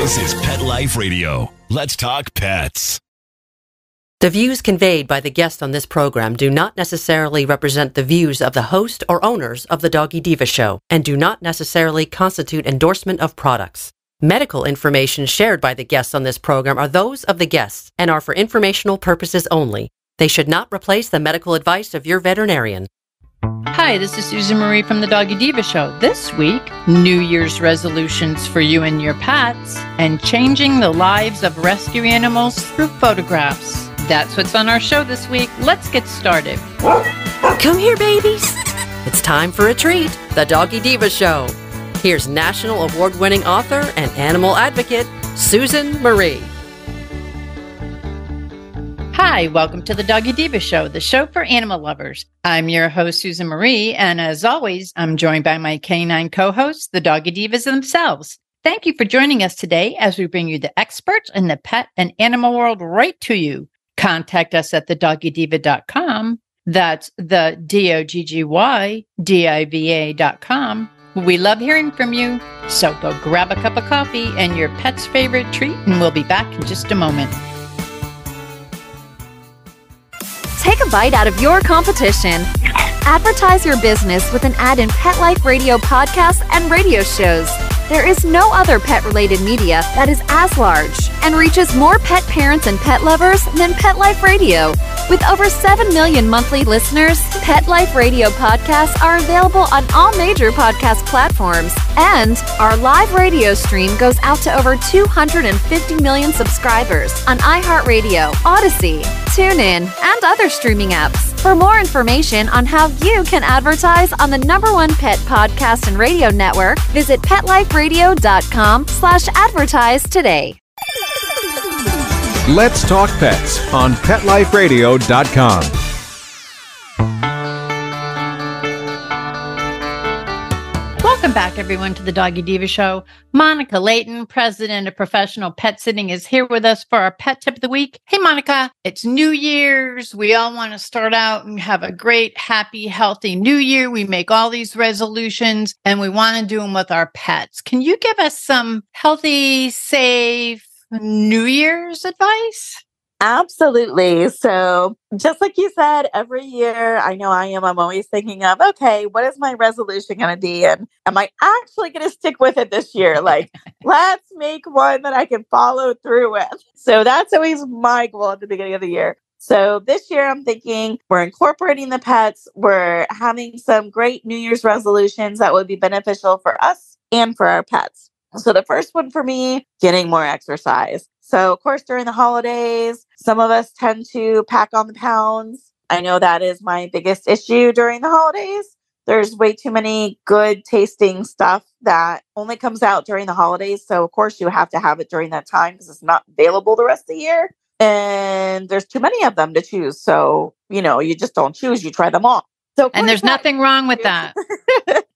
This is Pet Life Radio. Let's talk pets. The views conveyed by the guests on this program do not necessarily represent the views of the host or owners of the Doggy Diva Show and do not necessarily constitute endorsement of products. Medical information shared by the guests on this program are those of the guests and are for informational purposes only. They should not replace the medical advice of your veterinarian. Hi, this is Susan Marie from the Doggy Diva Show. This week, New Year's resolutions for you and your pets and changing the lives of rescue animals through photographs. That's what's on our show this week. Let's get started. Come here, babies. It's time for a treat, the Doggy Diva Show. Here's national award-winning author and animal advocate, Susan Marie. Hi, welcome to the Doggy Diva Show, the show for animal lovers. I'm your host, Susan Marie, and as always, I'm joined by my canine co-hosts, the Doggy Divas themselves. Thank you for joining us today as we bring you the experts in the pet and animal world right to you. Contact us at thedoggydiva.com. That's the DOGGYDIVA.com. We love hearing from you. So go grab a cup of coffee and your pet's favorite treat, and we'll be back in just a moment. Take a bite out of your competition. Advertise your business with an ad in Pet Life Radio podcasts and radio shows. There is no other pet-related media that is as large and reaches more pet parents and pet lovers than Pet Life Radio. With over 7 million monthly listeners, Pet Life Radio podcasts are available on all major podcast platforms, and our live radio stream goes out to over 250 million subscribers on iHeartRadio, Odyssey, TuneIn, and other streaming apps. For more information on how you can advertise on the #1 pet podcast and radio network, visit PetLifeRadio.com/advertise today. Let's Talk Pets on PetLifeRadio.com. Welcome back, everyone, to the Doggy Diva Show. Monica Leighton, president of Professional Pet Sitting, is here with us for our pet tip of the week. Hey, Monica, it's New Year's. We all want to start out and have a great, happy, healthy New Year. We make all these resolutions and we want to do them with our pets. Can you give us some healthy, safe New Year's advice? Absolutely. So just like you said, every year, I know I'm always thinking of, okay, what is my resolution going to be? And am I actually going to stick with it this year? Like, let's make one that I can follow through with. So that's always my goal at the beginning of the year. So this year I'm thinking we're incorporating the pets. We're having some great New Year's resolutions that would be beneficial for us and for our pets. So the first one for me, getting more exercise. So, of course, during the holidays, some of us tend to pack on the pounds. I know that is my biggest issue during the holidays. There's way too many good tasting stuff that only comes out during the holidays. So, of course, you have to have it during that time because it's not available the rest of the year. And there's too many of them to choose. So, you just don't choose. You try them all. So, and there's nothing wrong with that.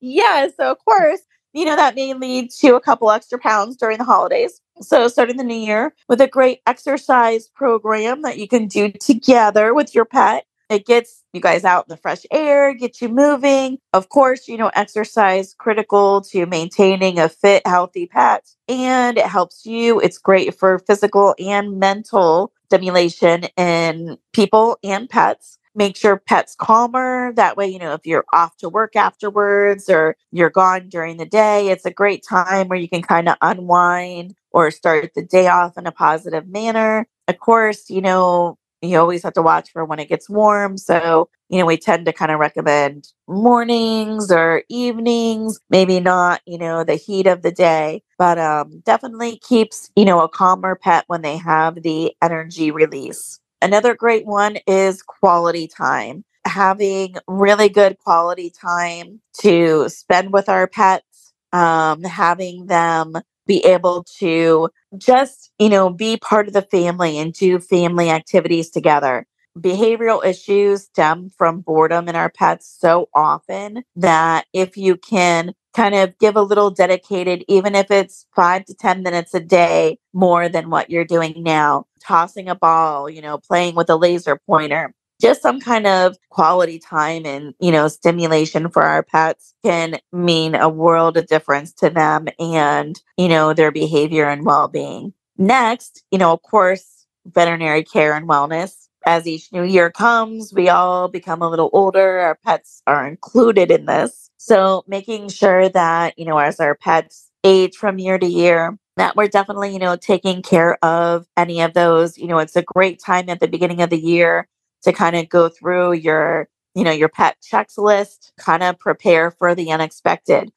Yeah. So, of course, that may lead to a couple extra pounds during the holidays. So starting the new year with a great exercise program that you can do together with your pet. It gets you guys out in the fresh air, gets you moving. Of course, exercise critical to maintaining a fit, healthy pet. And it helps you. It's great for physical and mental stimulation in people and pets. Make your pets calmer. That way, if you're off to work afterwards or you're gone during the day, it's a great time where you can kind of unwind or start the day off in a positive manner. Of course, you always have to watch for when it gets warm. So, we tend to kind of recommend mornings or evenings, maybe not, the heat of the day, but definitely keeps, a calmer pet when they have the energy release. Another great one is quality time. Having really good quality time to spend with our pets, having them be able to just, be part of the family and do family activities together. Behavioral issues stem from boredom in our pets so often that if you can kind of give a little dedicated, even if it's 5 to 10 minutes a day more than what you're doing now, tossing a ball, playing with a laser pointer, just some kind of quality time and, stimulation for our pets can mean a world of difference to them and, their behavior and well-being. Next, of course, veterinary care and wellness. As each new year comes, we all become a little older. Our pets are included in this. So making sure that, as our pets age from year to year, that we're definitely, taking care of any of those. It's a great time at the beginning of the year to kind of go through your pet checklist, kind of prepare for the unexpected,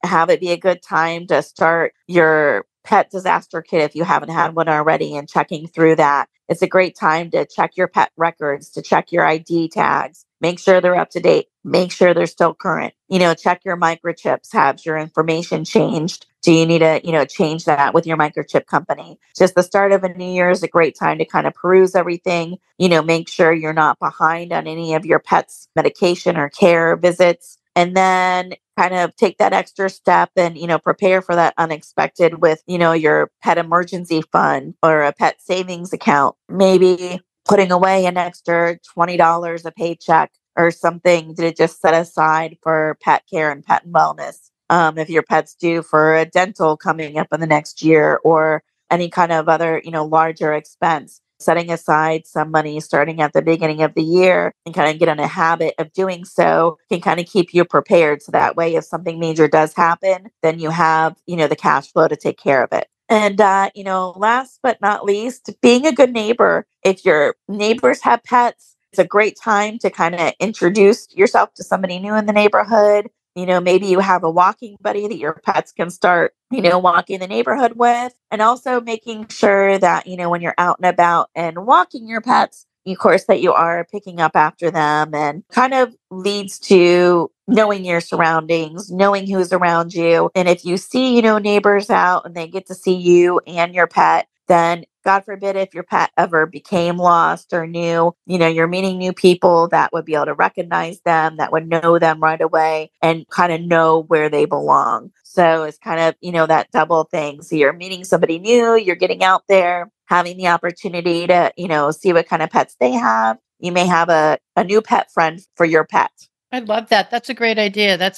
have it be a good time to start your pet disaster kit if you haven't had one already and checking through that. It's a great time to check your pet records, to check your ID tags, make sure they're up to date, make sure they're still current, check your microchips, have your information changed. Do you need to, change that with your microchip company? Just the start of a new year is a great time to kind of peruse everything, make sure you're not behind on any of your pet's medication or care visits. And then kind of take that extra step and, prepare for that unexpected with, your pet emergency fund or a pet savings account, maybe putting away an extra $20 a paycheck or something to just set aside for pet care and pet wellness. If your pet's due for a dental coming up in the next year or any kind of other, larger expense, setting aside some money starting at the beginning of the year and kind of get in a habit of doing so can kind of keep you prepared. So that way, if something major does happen, then you have, the cash flow to take care of it. And, last but not least, being a good neighbor. If your neighbors have pets, it's a great time to kind of introduce yourself to somebody new in the neighborhood. Maybe you have a walking buddy that your pets can start, walking the neighborhood with. And also making sure that, when you're out and about and walking your pets, of course, that you are picking up after them and kind of leads to knowing your surroundings, knowing who's around you. And if you see, neighbors out and they get to see you and your pet, then God forbid if your pet ever became lost or new, you're meeting new people that would be able to recognize them, that would know them right away and kind of know where they belong. So it's kind of, that double thing. So you're meeting somebody new, you're getting out there, having the opportunity to, see what kind of pets they have. You may have a new pet friend for your pet. I love that. That's a great idea. That's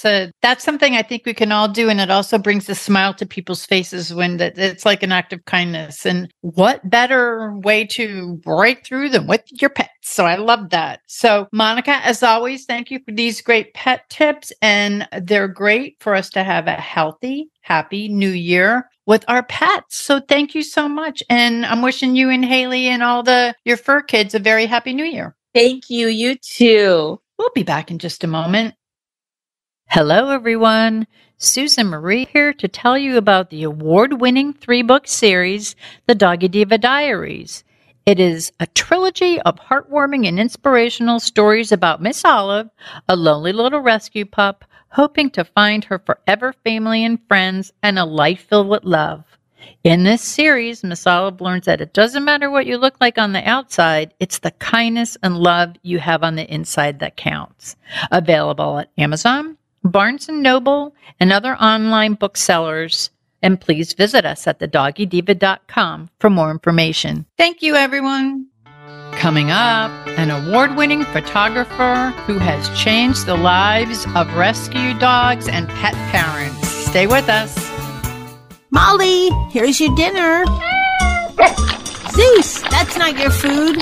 something I think we can all do. And it also brings a smile to people's faces when it's like an act of kindness. And what better way to break through than with your pets? So I love that. So Monica, as always, thank you for these great pet tips. And they're great for us to have a healthy, happy new year with our pets. So thank you so much. And I'm wishing you and Haley and all your fur kids a very happy new year. Thank you. You too. We'll be back in just a moment. Hello, everyone. Susan Marie here to tell you about the award-winning 3-book series, The Doggy Diva Diaries. It is a trilogy of heartwarming and inspirational stories about Miss Olive, a lonely little rescue pup, hoping to find her forever family and friends and a life filled with love. In this series, Miss Olive learns that it doesn't matter what you look like on the outside, it's the kindness and love you have on the inside that counts. Available at Amazon, Barnes & Noble, and other online booksellers. And please visit us at thedoggydiva.com for more information. Thank you, everyone. Coming up, an award-winning photographer who has changed the lives of rescue dogs and pet parents. Stay with us. Molly, here's your dinner. Zeus, that's not your food.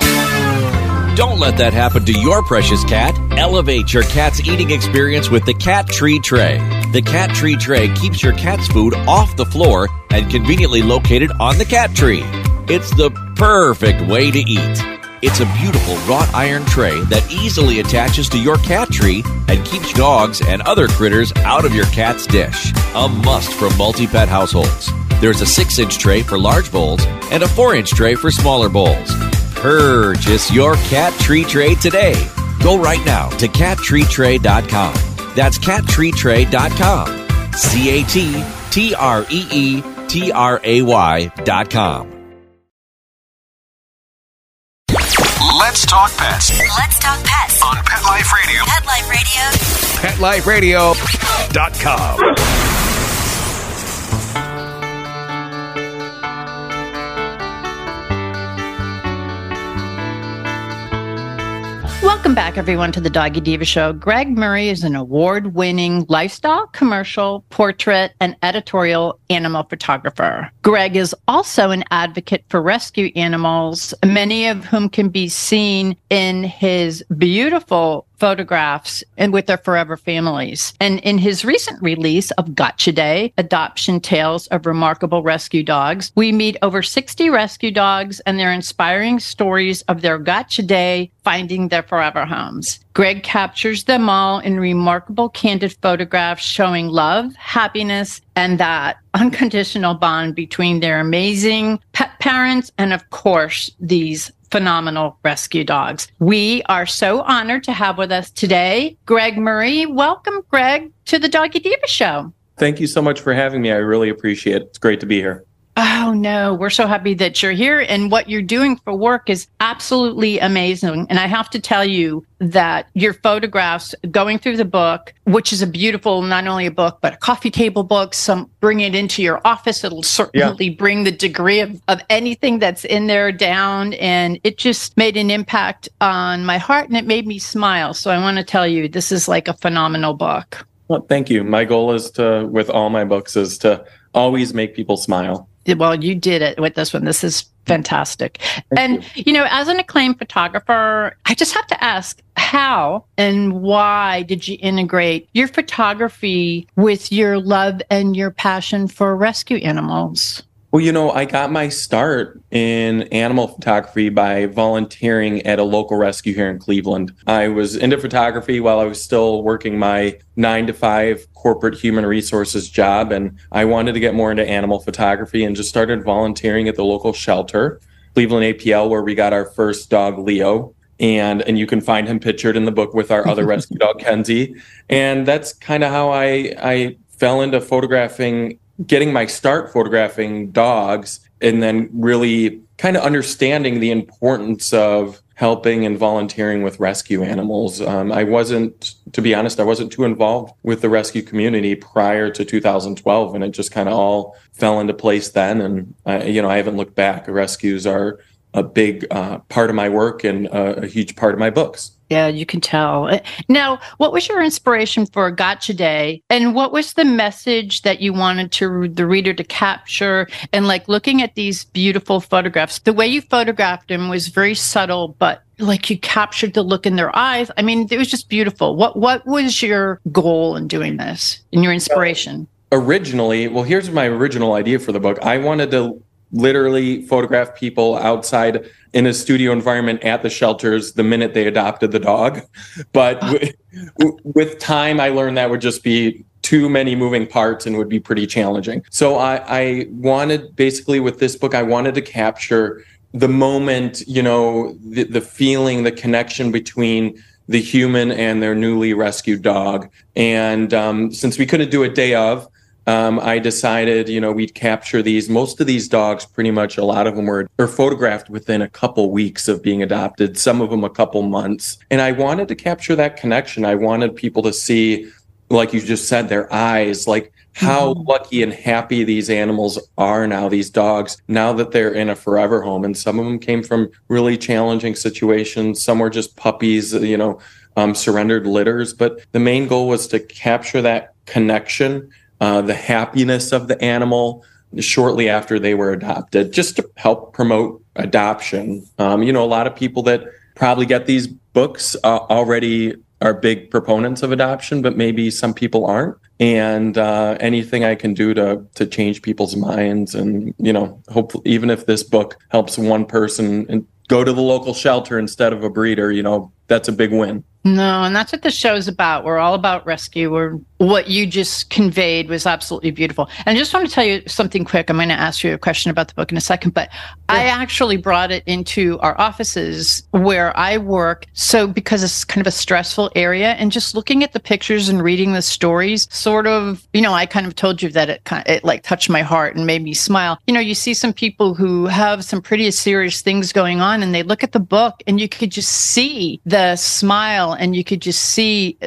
Don't let that happen to your precious cat. Elevate your cat's eating experience with the Cat Tree Tray. The Cat Tree Tray keeps your cat's food off the floor and conveniently located on the cat tree. It's the perfect way to eat. It's a beautiful wrought iron tray that easily attaches to your cat tree and keeps dogs and other critters out of your cat's dish. A must for multi-pet households. There's a 6-inch tray for large bowls and a 4-inch tray for smaller bowls. Purchase your Cat Tree Tray today. Go right now to cattreetray.com. That's cattreetray.com. cattreetray.com. Let's talk pets. Let's talk pets On Pet Life Radio. Pet Life Radio. PetLifeRadio.com. Welcome back, everyone, to the Doggy Diva Show. Greg Murray is an award-winning lifestyle, commercial, portrait, and editorial animal photographer. Greg is also an advocate for rescue animals, many of whom can be seen in his beautiful photographs and with their forever families. And in his recent release of Gotcha Day, Adoption Tales of Remarkable Rescue Dogs, we meet over 60 rescue dogs and their inspiring stories of their Gotcha Day finding their forever homes. Greg captures them all in remarkable candid photographs showing love, happiness, and that unconditional bond between their amazing pet parents and, of course, these phenomenal rescue dogs. We are so honored to have with us today Greg Murray. Welcome, Greg, to the Doggy Diva Show. Thank you so much for having me. I really appreciate it. It's great to be here. Oh, no, we're so happy that you're here. And what you're doing for work is absolutely amazing. And I have to tell you that your photographs going through the book, which is a beautiful, not only a book, but a coffee table book, bring it into your office. It'll certainly bring the degree of anything that's in there down. And it just made an impact on my heart and it made me smile. So I want to tell you, this is like a phenomenal book. Well, thank you. My goal is with all my books, is to always make people smile. Well, you did it with this one. This is fantastic. Thank you. As an acclaimed photographer, I just have to ask, how and why did you integrate your photography with your love and your passion for rescue animals? Well, I got my start in animal photography by volunteering at a local rescue here in Cleveland. I was into photography while I was still working my 9-to-5 corporate human resources job, and I wanted to get more into animal photography and just started volunteering at the local shelter, Cleveland APL, where we got our first dog, Leo. And you can find him pictured in the book with our other rescue dog, Kenzie. And that's kind of how I fell into getting my start photographing dogs, and then really kind of understanding the importance of helping and volunteering with rescue animals. To be honest, I wasn't too involved with the rescue community prior to 2012, and it just kind of all fell into place then. And, I haven't looked back. Rescues are a big part of my work and a huge part of my books. Yeah, you can tell. Now, what was your inspiration for Gotcha Day? And what was the message that you wanted the reader to capture? And looking at these beautiful photographs, the way you photographed them was very subtle, but you captured the look in their eyes. I mean, it was just beautiful. What was your goal in doing this and your inspiration? Originally, here's my original idea for the book. I wanted to literally photograph people outside in a studio environment at the shelters the minute they adopted the dog. But with time, I learned that would just be too many moving parts and would be pretty challenging. So I wanted, basically with this book, I wanted to capture the moment, the feeling, the connection between the human and their newly rescued dog. And since we couldn't do a day of, I decided, we'd capture these. Most of these dogs, pretty much a lot of them were photographed within a couple weeks of being adopted, some of them a couple months. And I wanted to capture that connection. I wanted people to see, like you just said, their eyes, how lucky and happy these animals are now, these dogs, now that they're in a forever home. And some of them came from really challenging situations. Some were just puppies, surrendered litters. But the main goal was to capture that connection, the happiness of the animal shortly after they were adopted, just to help promote adoption. A lot of people that probably get these books already are big proponents of adoption, but maybe some people aren't. And anything I can do to change people's minds, and hopefully, even if this book helps one person and go to the local shelter instead of a breeder, that's a big win. No, and that's what the show's about. We're all about rescue. What you just conveyed was absolutely beautiful. And I just want to tell you something quick. I'm going to ask you a question about the book in a second, but I actually brought it into our offices where I work. So because it's kind of a stressful area, and just looking at the pictures and reading the stories, sort of, I kind of told you that it touched my heart and made me smile. You see some people who have some pretty serious things going on, and they look at the book and you could just see the smile smile, and you could just see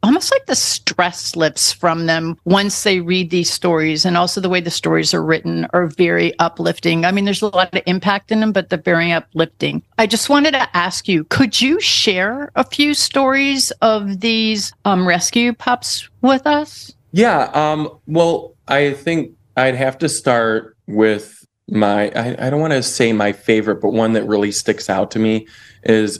almost like the stress lifts from them once they read these stories. And also the way the stories are written are very uplifting. I mean, there's a lot of impact in them, but they're very uplifting. I just wanted to ask you, could you share a few stories of these rescue pups with us? Yeah. Well, I think I'd have to start with I don't want to say my favorite, but one that really sticks out to me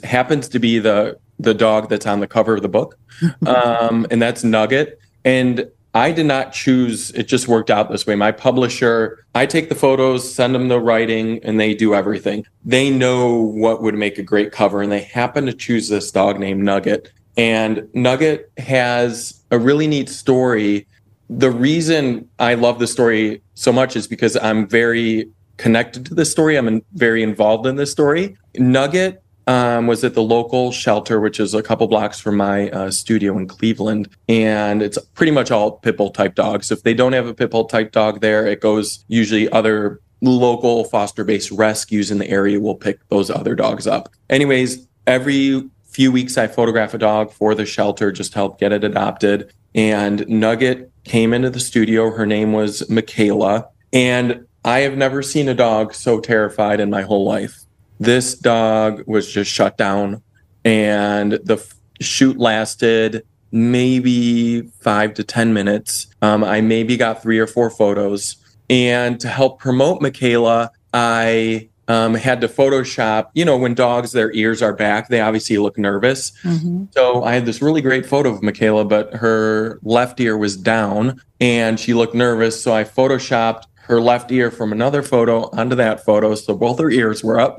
happens to be the dog that's on the cover of the book. And that's Nugget. And I did not choose, it just worked out this way. My publisher, I take the photos, send them the writing, and they do everything. They know what would make a great cover, and they happen to choose this dog named Nugget. And Nugget has a really neat story. The reason I love the story so much is because I'm very connected to this story. I'm very involved in this story. Nugget was at the local shelter, which is a couple blocks from my studio in Cleveland. And it's pretty much all pit bull type dogs. If they don't have a pit bull type dog there, it goes usually other local foster-based rescues in the area will pick those other dogs up. Anyways, every few weeks I photograph a dog for the shelter just to help get it adopted. And Nugget came into the studio. Her name was Michaela. And I have never seen a dog so terrified in my whole life. This dog was just shut down, and the shoot lasted maybe 5 to 10 minutes. I maybe got 3 or 4 photos. And to help promote Michaela, I had to Photoshop, when dogs, their ears are back, they obviously look nervous. Mm-hmm. So I had this really great photo of Michaela, but her left ear was down and she looked nervous. So I Photoshopped her left ear from another photo onto that photo. So both her ears were up.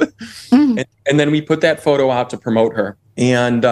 Mm. And then we put that photo out to promote her. And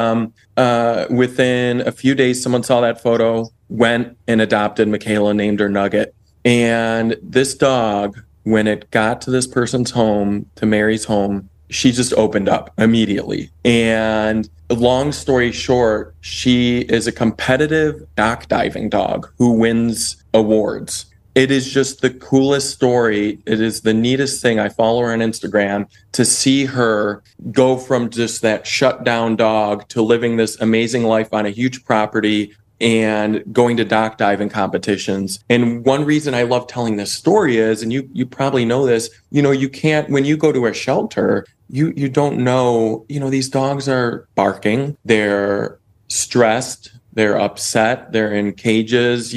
within a few days, someone saw that photo, went and adopted Michaela, named her Nugget. And this dog, when it got to this person's home, to Mary's home, she just opened up immediately. And long story short, she is a competitive dock diving dog who wins awards. It is just the coolest story. It is the neatest thing. I follow her on Instagram to see her go from just that shut down dog to living this amazing life on a huge property and going to dock diving competitions. And one reason I love telling this story is, and you probably know this, you can't, when you go to a shelter, you don't know, these dogs are barking, they're stressed, they're upset, they're in cages,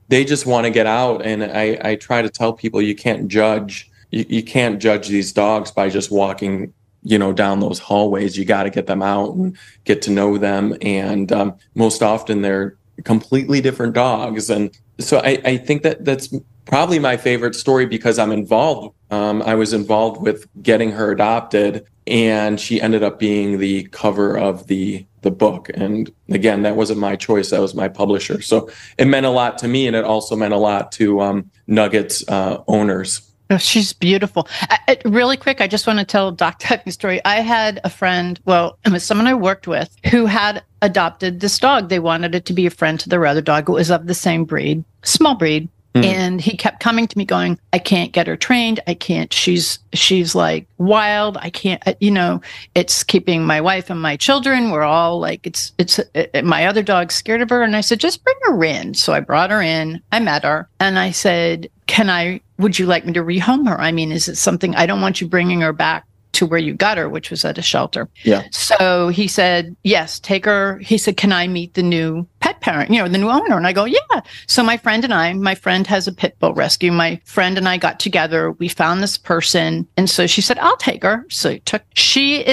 they just want to get out. And I try to tell people you can't judge. You can't judge these dogs by just walking, down those hallways. You got to get them out and get to know them. And most often they're completely different dogs. And so I think that's probably my favorite story because I'm involved. I was involved with getting her adopted, and she ended up being the cover of the book. And again, that wasn't my choice. That was my publisher. So it meant a lot to me, and it also meant a lot to Nugget's owners. Oh, she's beautiful. Really quick, I just want to tell a dock diving story. I had a friend, it was someone I worked with, who had adopted this dog. They wanted it to be a friend to their other dog. It was of the same breed, small breed. Mm. And he kept coming to me going, I can't get her trained. I can't. She's like wild. I can't, it's keeping my wife and my children. We're all like, my other dog's scared of her. And I said, just bring her in. So I brought her in. I met her and I said, would you like me to rehome her? I mean, is it something, I don't want you bringing her back to where you got her, which was at a shelter. Yeah. So he said, yes, take her. He said, can I meet the new pet parent, the new owner? And I go, yeah. So my friend has a pit bull rescue. My friend and I got together. We found this person. And so she said, I'll take her. So she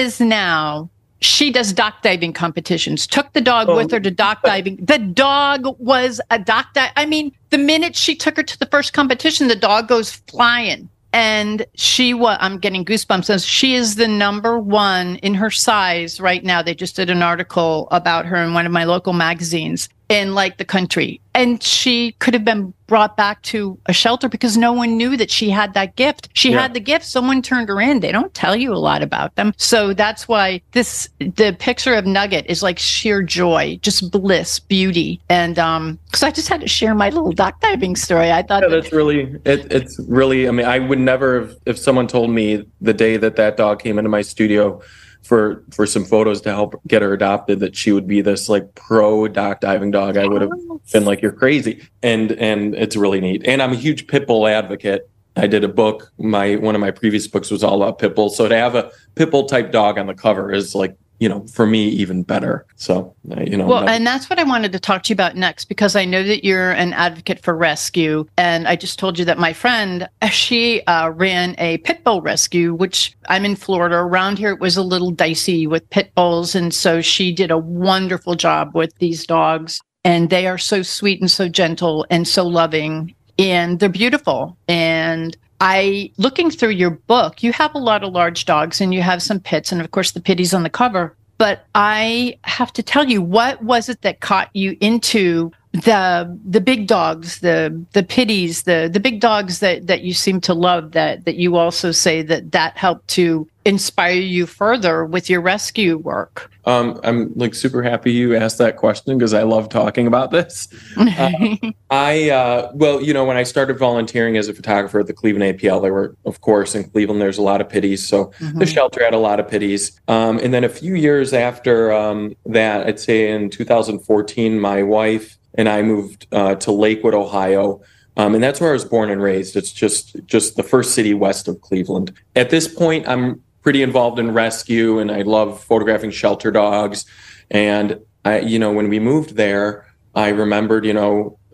does dock diving competitions, took the dog with her to dock diving. The dog was a dock dive. I mean, the minute she took her to the first competition, the dog goes flying. And I'm getting goosebumps, as she is the number one in her size right now. They just did an article about her in one of my local magazines in the country. And she could have been brought back to a shelter because no one knew that she had that gift. She had the gift. Someone turned her in. They don't tell you a lot about them. So that's why the picture of Nugget is like sheer joy, just bliss, beauty. And because I just had to share my little dock diving story. I thought that's really, it's really, I mean, I would never have, if someone told me the day that dog came into my studio for some photos to help get her adopted, that she would be this like pro dock diving dog. I would have been like, you're crazy. And it's really neat. And I'm a huge pit bull advocate. I did a book. One of my previous books was all about pit bulls. So to have a pit bull type dog on the cover is like, for me, even better. So, Well, and that's what I wanted to talk to you about next, because I know that you're an advocate for rescue. And I just told you that my friend, she ran a pit bull rescue, which I'm in Florida. Around here, it was a little dicey with pit bulls. And so she did a wonderful job with these dogs. And they are so sweet and so gentle and so loving. And they're beautiful. And looking through your book, you have a lot of large dogs and you have some pits, and of course the pitties on the cover. But I have to tell you, what was it that caught you into the big dogs, the pitties, the big dogs that you seem to love, that you also say that helped to inspire you further with your rescue work? I'm like super happy you asked that question because I love talking about this. When I started volunteering as a photographer at the Cleveland APL, there were, of course, in Cleveland, there's a lot of pitties. So the shelter had a lot of pitties. And then a few years after that, I'd say in 2014, my wife and I moved to Lakewood, Ohio. And that's where I was born and raised. It's just the first city west of Cleveland. At this point, I'm pretty involved in rescue, and I love photographing shelter dogs. And when we moved there, I remembered,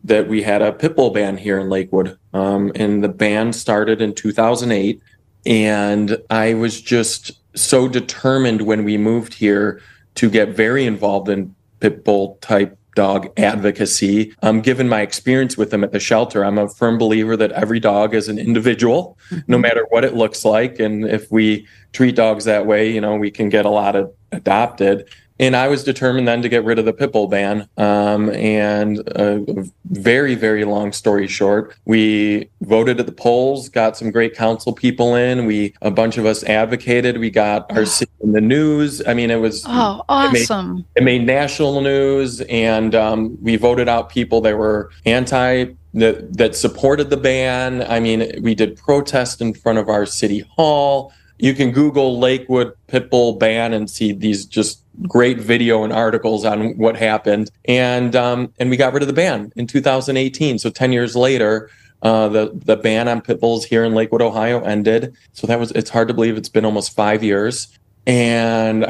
that we had a pit bull band here in Lakewood. And the band started in 2008. And I was just so determined when we moved here to get very involved in pit bull type dog advocacy. Given my experience with them at the shelter, I'm a firm believer that every dog is an individual, no matter what it looks like. And if we treat dogs that way, we can get a lot of adopted. And I was determined then to get rid of the pit bull ban. And a very, very long story short, we voted at the polls, got some great council people in. A bunch of us advocated. We got our city in the news. I mean, it was awesome. It made national news, and we voted out people that were that supported the ban. I mean, we did protests in front of our city hall. You can Google Lakewood pit bull ban and see these just great video and articles on what happened. And we got rid of the ban in 2018. So 10 years later, the ban on pit bulls here in Lakewood, Ohio ended. So it's hard to believe it's been almost 5 years. And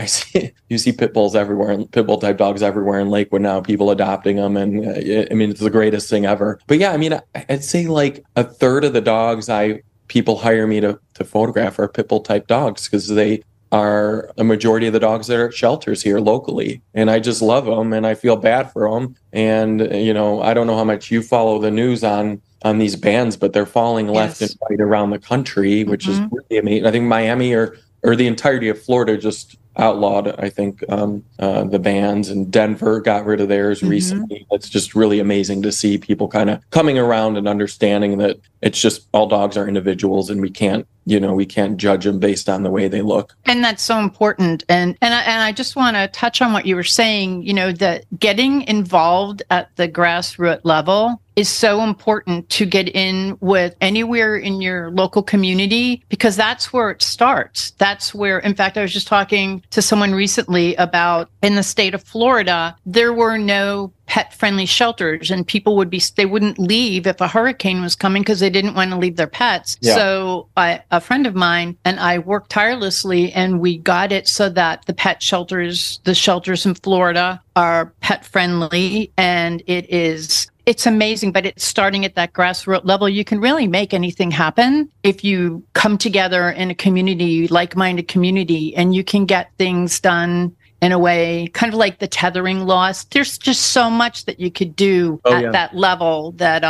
you see pit bulls everywhere, pit bull type dogs everywhere in Lakewood now, people adopting them. And it's the greatest thing ever. But yeah, I'd say like a third of the dogs people hire me to photograph are pit bull type dogs, because they are a majority of the dogs that are at shelters here locally. And I just love them, and I feel bad for them. And, I don't know how much you follow the news on these bans, but they're falling left and right around the country, which is really amazing. I think Miami or the entirety of Florida just outlawed, I think, the bans, and Denver got rid of theirs recently. It's just really amazing to see people kind of coming around and understanding that it's just all dogs are individuals, and we can't judge them based on the way they look. And that's so important. And I just want to touch on what you were saying, that getting involved at the grassroots level is so important to get in with anywhere in your local community, because that's where it starts. That's where, in fact, I was just talking to someone recently about in the state of Florida, there were no pet-friendly shelters, and people they wouldn't leave if a hurricane was coming because they didn't want to leave their pets. Yeah. So a friend of mine and I worked tirelessly, and we got it so that the shelters in Florida are pet-friendly, and it's amazing, but it's starting at that grassroots level. You can really make anything happen if you come together in a community, like-minded community, and you can get things done in a way, kind of like the tethering laws. There's just so much that you could do at that level that's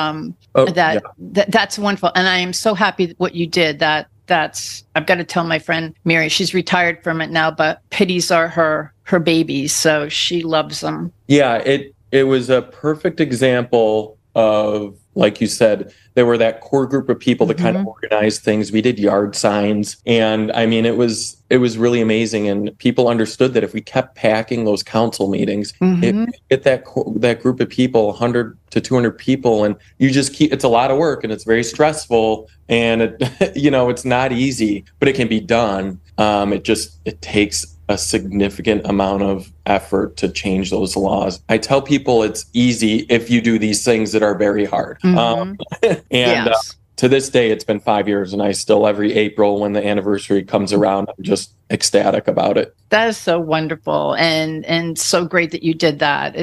wonderful. And I am so happy that what you did. I've got to tell my friend Mary, she's retired from it now, but pitties are her babies, so she loves them. Yeah, it was a perfect example of, like you said, there were that core group of people that kind of organized things. We did yard signs, and it was really amazing. And people understood that if we kept packing those council meetings, get that group of people, 100 to 200 people, and you just it's a lot of work, and it's very stressful, and it's not easy, but it can be done. It takes a significant amount of effort to change those laws. I tell people it's easy if you do these things that are very hard. To this day, it's been 5 years, and I still, every April when the anniversary comes around, I'm just ecstatic about it. That is so wonderful, and so great that you did that.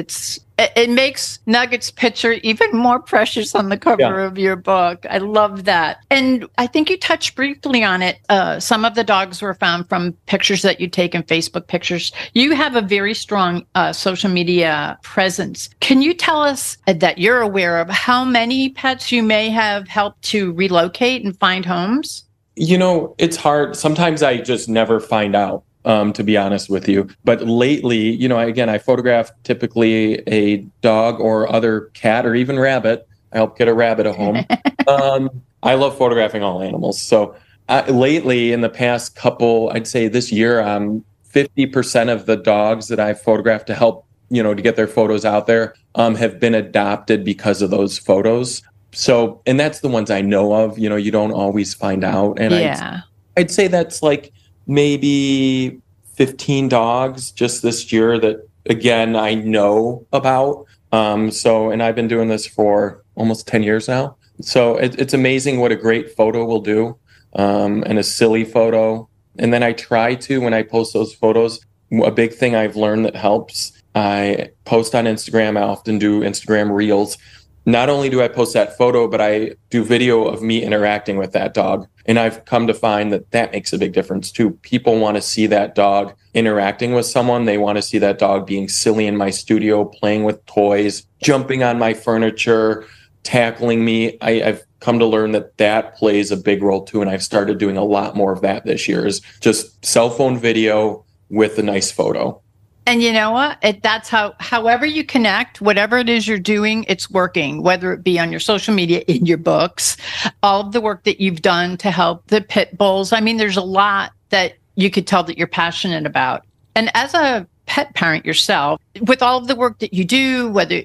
It makes Nugget's picture even more precious on the cover of your book. I love that. And I think you touched briefly on it. Some of the dogs were found from pictures that you take in Facebook pictures. You have a very strong social media presence. Can you tell us that you're aware of how many pets you may have helped to relocate and find homes? It's hard. Sometimes I just never find out. To be honest with you. But lately, again, I photograph typically a dog or other cat or even rabbit. I help get a rabbit a home. I love photographing all animals. So lately, in the past couple, I'd say this year, 50% of the dogs that I've photographed to help, to get their photos out there, have been adopted because of those photos. So, and that's the ones I know of, you don't always find out. And I'd say that's like maybe 15 dogs just this year that, again, I know about. And I've been doing this for almost 10 years now. So it's amazing what a great photo will do, and a silly photo. And then I try to, when I post those photos, a big thing I've learned that helps, I post on Instagram. I often do Instagram Reels. Not only do I post that photo, but I do video of me interacting with that dog. And I've come to find that makes a big difference too. People want to see that dog interacting with someone. They want to see that dog being silly in my studio, playing with toys, jumping on my furniture, tackling me. I've come to learn that plays a big role too. And I've started doing a lot more of that this year, is just cell phone video with a nice photo. And you know what? That's however you connect, whatever it is you're doing, it's working, whether it be on your social media, in your books, all of the work that you've done to help the pit bulls. I mean, there's a lot that you could tell that you're passionate about. And as a pet parent yourself, with all of the work that you do, whether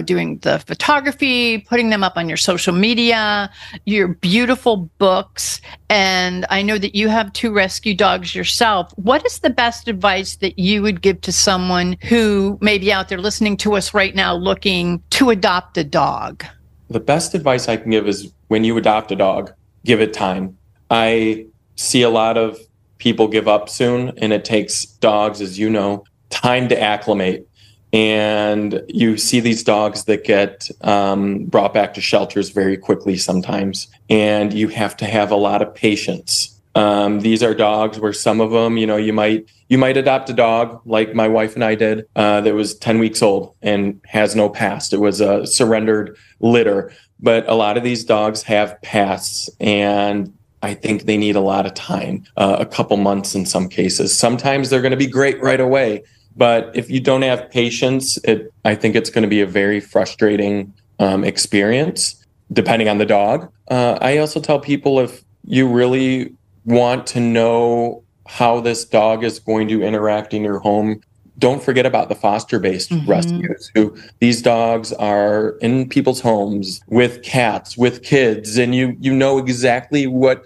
doing the photography, putting them up on your social media, your beautiful books. And I know that you have 2 rescue dogs yourself. What is the best advice that you would give to someone who may be out there listening to us right now looking to adopt a dog? The best advice I can give is, when you adopt a dog, give it time. I see a lot of people give up soon, and it takes dogs, as you know, time to acclimate. And you see these dogs that get brought back to shelters very quickly sometimes. And you have to have a lot of patience. These are dogs where some of them, you might adopt a dog like my wife and I did, that was 10 weeks old and has no past. It was a surrendered litter. But a lot of these dogs have pasts, and I think they need a lot of time, a couple months in some cases. Sometimes they're going to be great right away. But if you don't have patience, I think it's going to be a very frustrating experience, depending on the dog. I also tell people, if you really want to know how this dog is going to interact in your home, don't forget about the foster-based rescues. These dogs are in people's homes with cats, with kids, and you know exactly what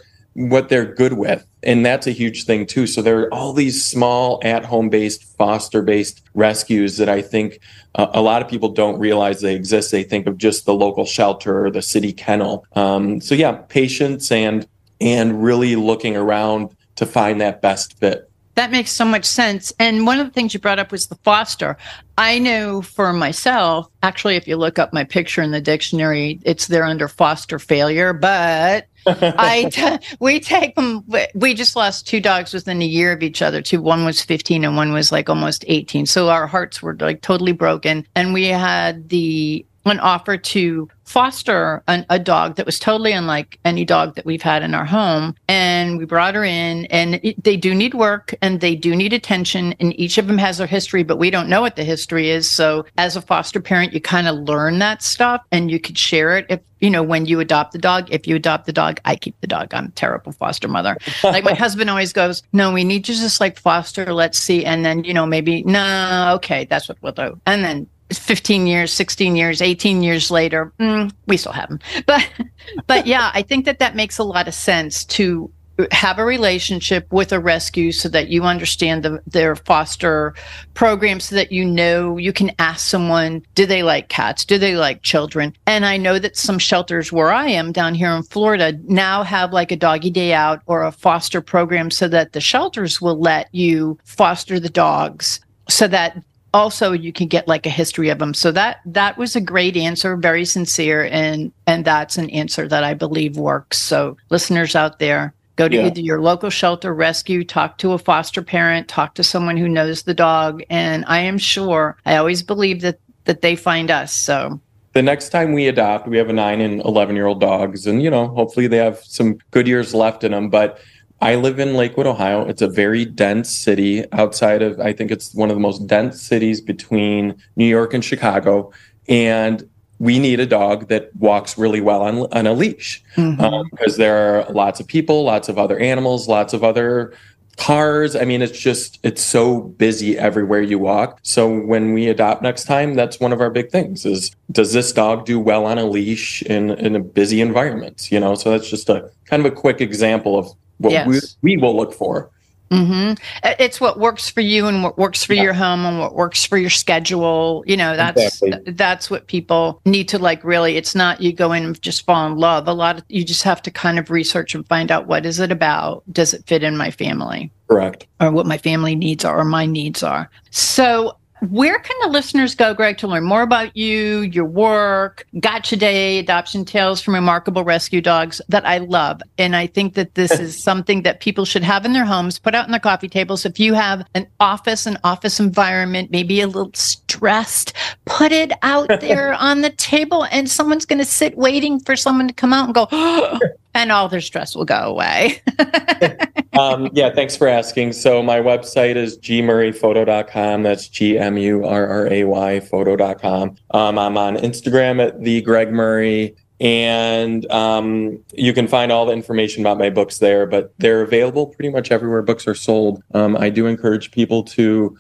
they're good with. And that's a huge thing too. So there are all these small at-home based, foster-based rescues that I think a lot of people don't realize they exist. They think of just the local shelter or the city kennel. So yeah, patience and really looking around to find that best fit. That makes so much sense. And one of the things you brought up was the foster. I know for myself, actually, if you look up my picture in the dictionary, it's there under foster failure, but we take them. We just lost 2 dogs within a year of each other. One was 15 and one was like almost 18. So our hearts were like totally broken. And we had an offer to foster a dog that was totally unlike any dog that we've had in our home. And we brought her in, and they do need work and they do need attention. And each of them has their history, but we don't know what the history is. So as a foster parent, you kind of learn that stuff, and you could share it. If, when you adopt the dog, if you adopt the dog, I keep the dog. I'm a terrible foster mother. Like my husband always goes, no, we need to just like foster. Let's see. And then, maybe, no, okay, that's what we'll do. And then 15 years, 16 years, 18 years later, we still have them. But yeah, I think that makes a lot of sense to have a relationship with a rescue so that you understand their foster program, so that you can ask someone, do they like cats? Do they like children? And I know that some shelters where I am down here in Florida now have like a doggy day out or a foster program so that the shelters will let you foster the dogs so that also you can get like a history of them. So that was a great answer, very sincere. And that's an answer that I believe works. So listeners out there, go to either your local shelter, rescue, talk to a foster parent, talk to someone who knows the dog. And I am sure, I always believe that they find us. So the next time we adopt, we have a 9 and 11-year-old dogs, and, hopefully they have some good years left in them. But I live in Lakewood, Ohio. It's a very dense city outside of, I think it's one of the most dense cities between New York and Chicago. And we need a dog that walks really well on a leash, because there are lots of people, lots of other animals, lots of other cars. I mean, it's so busy everywhere you walk. So when we adopt next time, that's one of our big things is, does this dog do well on a leash in a busy environment? So that's just a kind of a quick example of what we will look for. It's what works for you and what works for your home and what works for your schedule. That's what people need to like, really. It's not you go in and just fall in love. You just have to kind of research and find out, what is it about? Does it fit in my family? Correct. Or what my family needs are, or my needs are. So where can the listeners go, Greg, to learn more about you, your work, Gotcha Day, Adoption Tales from Remarkable Rescue Dogs, that I love? And I think that this is something that people should have in their homes, put out on their coffee tables. If you have an office environment, maybe a little stressed, put it out there on the table, and someone's going to sit waiting for someone to come out and go, and all their stress will go away. Thanks for asking. So my website is gmurrayphoto.com. That's GMURRAY photo.com. I'm on Instagram at the Greg Murray. And you can find all the information about my books there, but they're available pretty much everywhere books are sold. I do encourage people to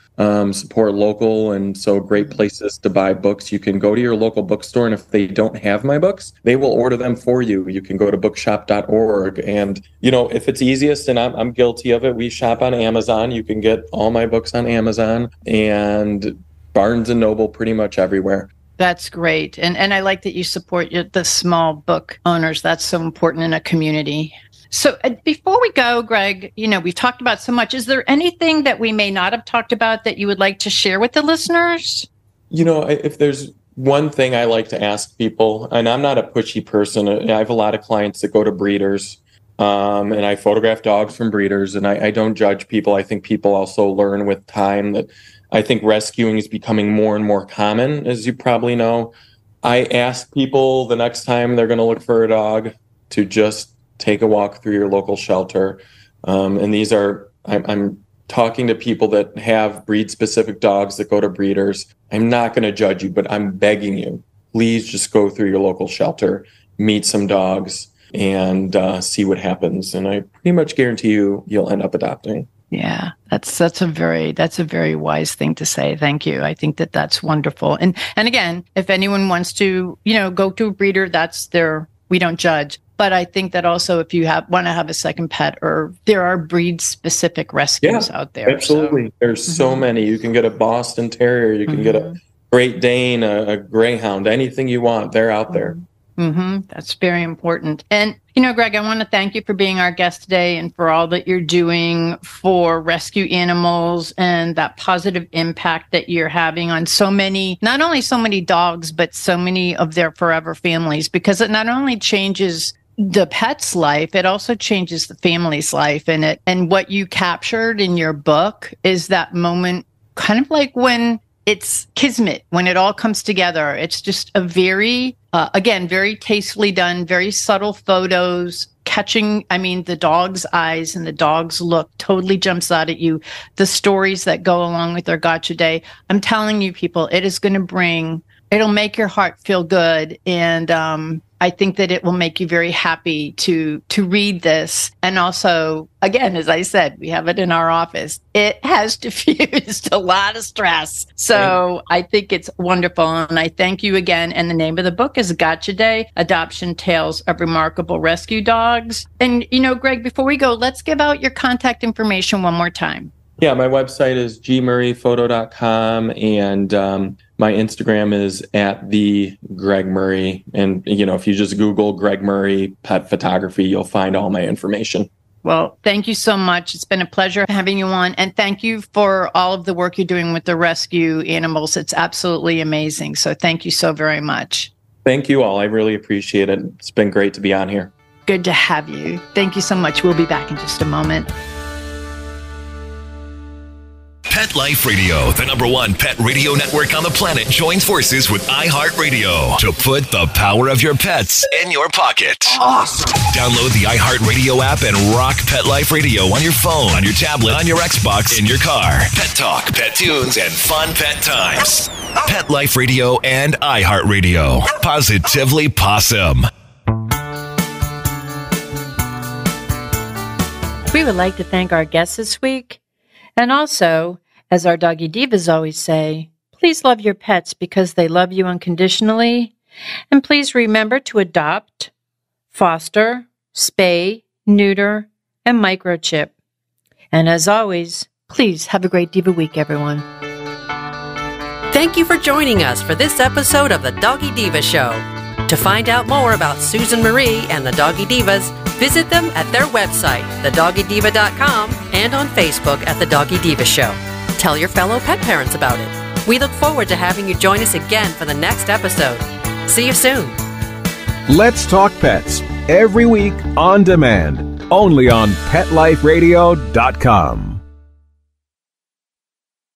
support local, and so great places to buy books. You can go to your local bookstore, and if they don't have my books, they will order them for you. You can go to bookshop.org, and if it's easiest, and I'm guilty of it, we shop on Amazon. You can get all my books on Amazon and Barnes and Noble, pretty much everywhere. That's great. And I like that you support the small book owners. That's so important in a community. So before we go, Greg, we've talked about so much. Is there anything that we may not have talked about that you would like to share with the listeners? If there's one thing I like to ask people, and I'm not a pushy person. I have a lot of clients that go to breeders, and I photograph dogs from breeders, and I don't judge people. I think people also learn with time that I think rescuing is becoming more and more common, as you probably know. I ask people the next time they're going to look for a dog to just take a walk through your local shelter. And these are, I'm talking to people that have breed-specific dogs that go to breeders. I'm not going to judge you, but I'm begging you, please just go through your local shelter, meet some dogs, and see what happens. And I pretty much guarantee you'll end up adopting. Yeah, that's a very wise thing to say. Thank you. I think that's wonderful. And again, if anyone wants to, go to a breeder, we don't judge. But I think that also if you want to have a second pet, or there are breed specific rescues out there. Absolutely. So. There's so many. You can get a Boston Terrier, you can get a Great Dane, a Greyhound, anything you want. They're out there. That's very important. And, Greg, I want to thank you for being our guest today and for all that you're doing for rescue animals and that positive impact that you're having on not only so many dogs, but so many of their forever families, because it not only changes the pet's life, it also changes the family's life. And what you captured in your book is that moment, kind of like when it's kismet, when it all comes together. It's just a very, very tastefully done, very subtle photos, catching, the dog's eyes and the dog's look totally jumps out at you. The stories that go along with their Gotcha Day. I'm telling you, people, it is going to it'll make your heart feel good. And I think that it will make you very happy to read this. And also, again, as I said, we have it in our office. It has diffused a lot of stress. So I think it's wonderful. And I thank you again. And the name of the book is Gotcha Day, Adoption Tales of Remarkable Rescue Dogs. And, Greg, before we go, let's give out your contact information one more time. Yeah, my website is gmurrayphoto.com, and my Instagram is at the Greg Murray. And, if you just Google Greg Murray pet photography, you'll find all my information. Well, thank you so much. It's been a pleasure having you on. And thank you for all of the work you're doing with the rescue animals. It's absolutely amazing. So thank you so very much. Thank you all. I really appreciate it. It's been great to be on here. Good to have you. Thank you so much. We'll be back in just a moment. Pet Life Radio, the #1 pet radio network on the planet, joins forces with iHeartRadio to put the power of your pets in your pocket. Awesome! Download the iHeartRadio app and rock Pet Life Radio on your phone, on your tablet, on your Xbox, in your car. Pet talk, pet tunes, and fun pet times. Pet Life Radio and iHeartRadio. Positively Possum. We would like to thank our guests this week. And also, as our Doggy Divas always say, please love your pets because they love you unconditionally. And please remember to adopt, foster, spay, neuter, and microchip. And as always, please have a great Diva week, everyone. Thank you for joining us for this episode of the Doggy Diva Show. To find out more about Susan Marie and the Doggy Divas, visit them at their website, thedoggydiva.com, and on Facebook at The Doggy Diva Show. Tell your fellow pet parents about it. We look forward to having you join us again for the next episode. See you soon. Let's Talk Pets, every week on demand, only on PetLifeRadio.com.